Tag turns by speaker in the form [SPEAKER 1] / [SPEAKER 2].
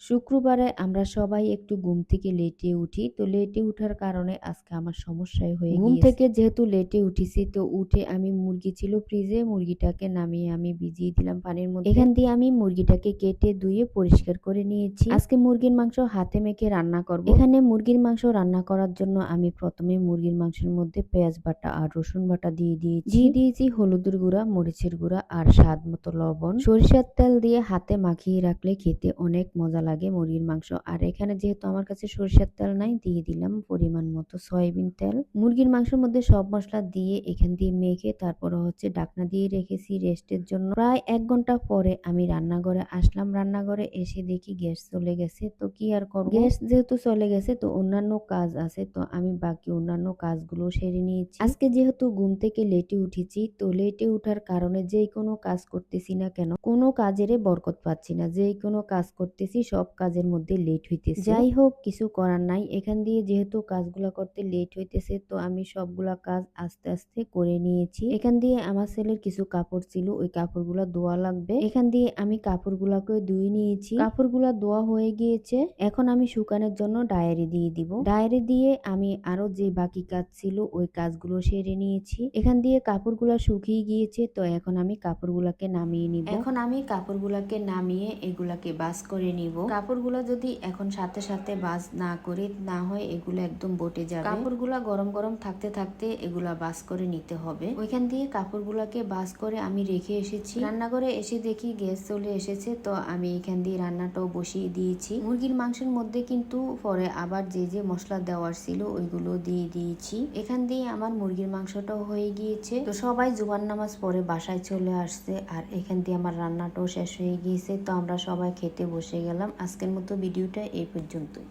[SPEAKER 1] শুক্রবারে আমরা সবাই একটু ঘুম থেকে লেটে উঠি। তো লেটে উঠার কারণে আজকে আমার সমস্যাই হয়ে গিয়েছে। ঘুম থেকে যেহেতু লেটে উঠেছি তো উঠে আমি মুরগি ছিল ফ্রিজে, মুরগিটাকে নামিয়ে আমি ভিজিয়ে দিলাম পানির মধ্যে। এখান দিয়ে আমি মুরগিটাকে কেটে ধুয়ে পরিষ্কার করে নিয়েছি। আজকে মুরগির মাংস হাতে মেখে রান্না করব। এখানে মুরগির মাংস রান্না করার জন্য আমি প্রথমে মুরগির মাংসের মধ্যে পেঁয়াজ বাটা আর রসুন বাটা দিয়ে দিয়েছি হলুদের গুঁড়া, মরিচের গুঁড়া আর স্বাদ মতো লবণ। সরিষার তেল দিয়ে হাতে মাখিয়ে রাখলে খেতে অনেক মজা লাগে মুরগির মাংস। আর এখানে যেহেতু আমার কাছে সরিষার তেল নাই, দিয়ে দিলাম পরিমাণ মতো সয়াবিন তেল। মুরগির মাংসের মধ্যে সব মশলা দিয়ে এখান দিয়ে মেখে তারপরে ঢাকনা দিয়ে রেখেছি রেস্টের জন্য। প্রায় 1 ঘন্টা পরে আমি রান্নাঘরে আসলাম। রান্নাঘরে এসে দেখি গ্যাস চলে গেছে। তো কি আর করব, গ্যাস যেহেতু চলে গেছে তো অন্যান্য কাজ আছে, তো আমি বাকি অন্যান্য কাজগুলো সেরে নিয়েছি। আজকে যেহেতু ঘুম থেকে লেটে উঠেছি, তো লেটে উঠার কারণে যে কোনো কাজ করতেছি না কেন কোনো কাজের বরকত পাচ্ছি না। যে কোনো কাজ করতেছি সব কাজের মধ্যে লেট হইতেছে। যাই হোক, কিছু করার নাই। এখান দিয়ে যেহেতু কাজগুলা করতে লেট হইতেছে তো আমি সবগুলা কাজ আস্তে আস্তে করে নিয়েছি। এখান দিয়ে আমার ছেলের কিছু কাপড় ছিল, ওই কাপড়গুলা ধোয়া লাগবে। এখান দিয়ে আমি কাপড়গুলাকে ধুয়ে নিয়েছি। কাপড়গুলা ধোয়া হয়ে গিয়েছে। এখন আমি শুকানোর জন্য ডায়েরি দিয়ে দিব। ডায়েরি দিয়ে আমি আরো যে বাকি কাজ ছিল ওই কাজগুলো সেরে নিয়েছি। এখান দিয়ে কাপড়গুলা শুকিয়ে গিয়েছে, তো এখন আমি কাপড়গুলাকে নামিয়ে নিব। এখন আমি কাপড়গুলাকে নামিয়ে এগুলাকে ভাঁজ করে নিব। কাপড়গুলা যদি এখন সাথে সাথে ভাঁজ না করে না হয় এগুলো একদম বটে যাবে। কাপড়গুলা গরম গরম থাকতে থাকতে এগুলা ভাঁজ করে নিতে হবে। ওইখান দিয়ে কাপড়গুলাকে ভাঁজ করে আমি রেখে এসেছি। রান্নাঘরে এসে দেখি গ্যাস চলে এসেছে, তো আমি এখান দিয়ে রান্নাটাও বসিয়ে দিয়েছি। মুরগির মাংসের মধ্যে কিন্তু পরে আবার যে যে মশলা দেওয়ার ছিল ওইগুলো দিয়ে দিয়েছি। এখান দিয়ে আমার মুরগির মাংসটাও হয়ে গিয়েছে। তো সবাই জুমার নামাজ পরে বাসায় চলে আসছে আর এখান দিয়ে আমার রান্নাটাও শেষ হয়ে গিয়েছে। তো আমরা সবাই খেতে বসে গেলাম। আজকের মতো ভিডিওটা এই পর্যন্তই।